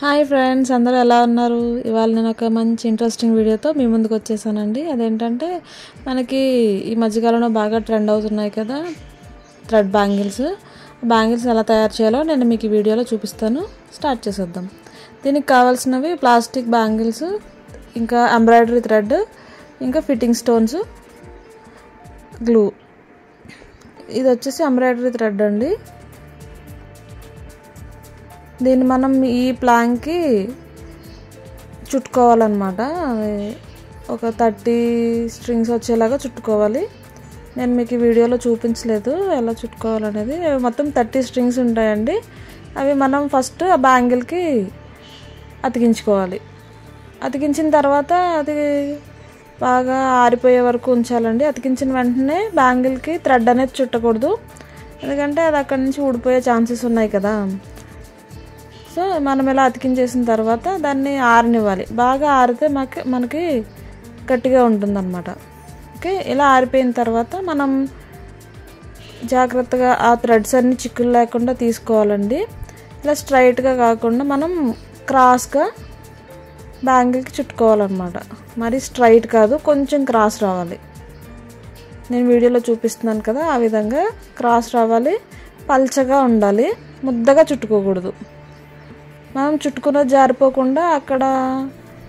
Hi friends, అందరూ ఎలా ఉన్నారు? ఇవాళ నేను ఒక మంచి ఇంట్రెస్టింగ్ వీడియోతో మీ ముందుకు వచ్చేసానండి. అదేంటంటే మనకి ఈ మధ్యకాలంలో బాగా ట్రెండ్ అవుతున్నాయి కదా థ్రెడ్ బ్యాంగిల్స్ ఎలా తయారు చేయాలో నేను మీకు ఈ వీడియోలో చూపిస్తాను. స్టార్ట్ చేసేద్దాం. దీనికి కావాల్సినవి ప్లాస్టిక్ బ్యాంగిల్స్, ఇంకా ఎంబ్రాయిడరీ థ్రెడ్, ఇంకా ఫిట్టింగ్ స్టోన్స్, గ్లూ. ఇది వచ్చేసి ఎంబ్రాయిడరీ థ్రెడ్ అండి. దీన్ని మనం ఈ ప్లాంక్కి చుట్టుకోవాలన్నమాట. ఒక 30 స్ట్రింగ్స్ వచ్చేలాగా చుట్టుకోవాలి. నేను మీకు ఈ వీడియోలో చూపించలేదు ఎలా చుట్టుకోవాలనేది. మొత్తం 30 స్ట్రింగ్స్ ఉంటాయండి. అవి మనం ఫస్ట్ ఆ బ్యాంగిల్కి అతికించుకోవాలి. అతికించిన తర్వాత అది బాగా ఆరిపోయే వరకు ఉంచాలండి. అతికించిన వెంటనే బ్యాంగిల్కి థ్రెడ్ అనేది చుట్టకూడదు, ఎందుకంటే అది అక్కడి నుంచి ఊడిపోయే ఛాన్సెస్ ఉన్నాయి కదా. సో మనం ఇలా అతికించేసిన తర్వాత దాన్ని ఆరనివ్వాలి. బాగా ఆరితే మనకి గట్టిగా ఉంటుందన్నమాట. ఓకే, ఇలా ఆరిపోయిన తర్వాత మనం జాగ్రత్తగా ఆ థ్రెడ్స్ అన్ని చిక్కులు లేకుండా తీసుకోవాలండి. ఇలా స్ట్రైట్గా కాకుండా మనం క్రాస్గా బ్యాంగిల్కి చుట్టుకోవాలన్నమాట. మరి స్ట్రైట్ కాదు, కొంచెం క్రాస్ రావాలి. నేను వీడియోలో చూపిస్తున్నాను కదా, ఆ విధంగా క్రాస్ రావాలి. పల్చగా ఉండాలి, ముద్దగా చుట్టుకోకూడదు. మనం చుట్టుకున్నది జారిపోకుండా అక్కడ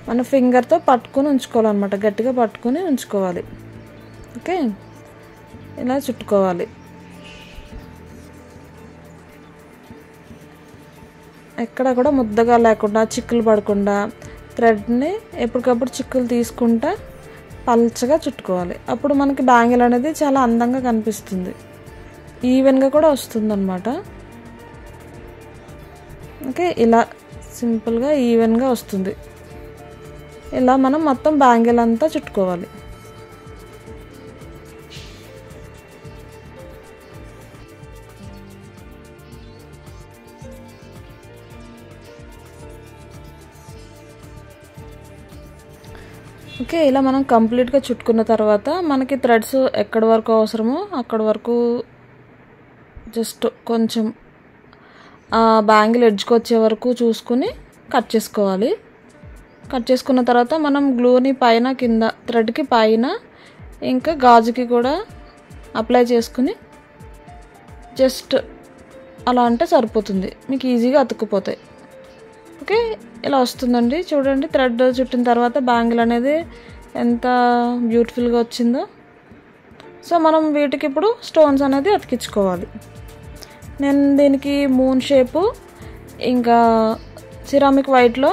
మన ఫింగర్తో పట్టుకొని ఉంచుకోవాలన్నమాట. గట్టిగా పట్టుకొని ఉంచుకోవాలి. ఓకే, ఇలా చుట్టుకోవాలి. ఎక్కడ కూడా ముద్దగా లేకుండా, చిక్కులు పడకుండా థ్రెడ్ని ఎప్పటికప్పుడు చిక్కులు తీసుకుంటా పల్చగా చుట్టుకోవాలి. అప్పుడు మనకి బ్యాంగిల్ అనేది చాలా అందంగా కనిపిస్తుంది, ఈవెన్గా కూడా వస్తుందన్నమాట. ఓకే, ఇలా సింపుల్గా ఈవెన్గా వస్తుంది. ఇలా మనం మొత్తం బ్యాంగిల్ అంతా చుట్టుకోవాలి. ఓకే, ఇలా మనం కంప్లీట్గా చుట్టుకున్న తర్వాత మనకి థ్రెడ్స్ ఎక్కడి వరకు అవసరమో అక్కడి వరకు జస్ట్ కొంచెం బ్యాంగిల్ ఎడ్జ్కి వచ్చే వరకు చూసుకుని కట్ చేసుకోవాలి. కట్ చేసుకున్న తర్వాత మనం గ్లూని పైన, కింద థ్రెడ్కి పైన, ఇంకా గాజుకి కూడా అప్లై చేసుకుని జస్ట్ అలా అంటే సరిపోతుంది. మీకు ఈజీగా అతుక్కుపోతాయి. ఓకే, ఇలా వస్తుందండి. చూడండి, థ్రెడ్ చుట్టిన తర్వాత బ్యాంగిల్ అనేది ఎంత బ్యూటిఫుల్గా వచ్చిందో. సో మనం వీటికి ఇప్పుడు స్టోన్స్ అనేది అతికించుకోవాలి. నేను దీనికి మూన్ షేపు, ఇంకా సిరామిక్ వైట్లో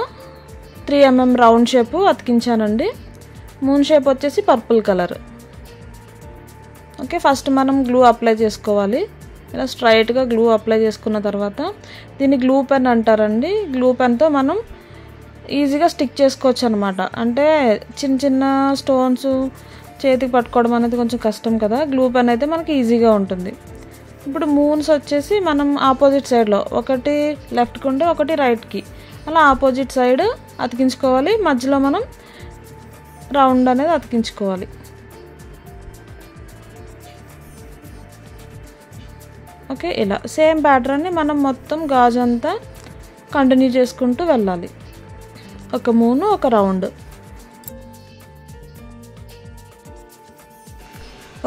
3mm రౌండ్ షేపు అతికించానండి. మూన్ షేప్ వచ్చేసి పర్పుల్ కలర్. ఓకే, ఫస్ట్ మనం గ్లూ అప్లై చేసుకోవాలి. ఇలా స్ట్రైట్గా గ్లూ అప్లై చేసుకున్న తర్వాత దీన్ని గ్లూ పెన్ అంటారండి. గ్లూ పెన్తో మనం ఈజీగా స్టిక్ చేసుకోవచ్చు అనమాట. అంటే చిన్న చిన్న స్టోన్స్ చేతికి పట్టుకోవడం అనేది కొంచెం కష్టం కదా, గ్లూ పెన్ అయితే మనకి ఈజీగా ఉంటుంది. ఇప్పుడు మూన్స్ వచ్చేసి మనం ఆపోజిట్ సైడ్లో, ఒకటి లెఫ్ట్కి ఉంటే ఒకటి రైట్కి, అలా ఆపోజిట్ సైడ్ అతికించుకోవాలి. మధ్యలో మనం రౌండ్ అనేది అతికించుకోవాలి. ఓకే, ఇలా సేమ్ ప్యాటర్న్ని మనం మొత్తం గాజు అంతా కంటిన్యూ చేసుకుంటూ వెళ్ళాలి. ఒక మూను, ఒక రౌండ్.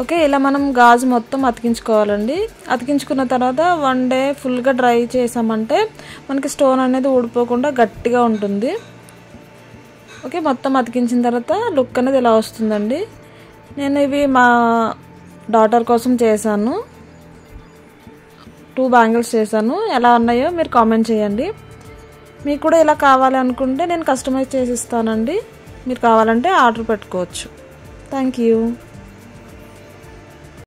ఓకే, ఇలా మనం గాజు మొత్తం అతికించుకోవాలండి. అతికించుకున్న తర్వాత 1 డే ఫుల్గా డ్రై చేసామంటే మనకి స్టోన్ అనేది ఊడిపోకుండా గట్టిగా ఉంటుంది. ఓకే, మొత్తం అతికించిన తర్వాత లుక్ అనేది ఇలా వస్తుందండి. నేను ఇవి మా డాటర్ కోసం చేశాను. 2 బ్యాంగిల్స్ చేశాను. ఎలా ఉన్నాయో మీరు కామెంట్ చేయండి. మీకు కూడా ఇలా కావాలి అనుకుంటే నేను కస్టమైజ్ చేసి ఇస్తానండి. మీరు కావాలంటే ఆర్డర్ పెట్టుకోవచ్చు. Thank you.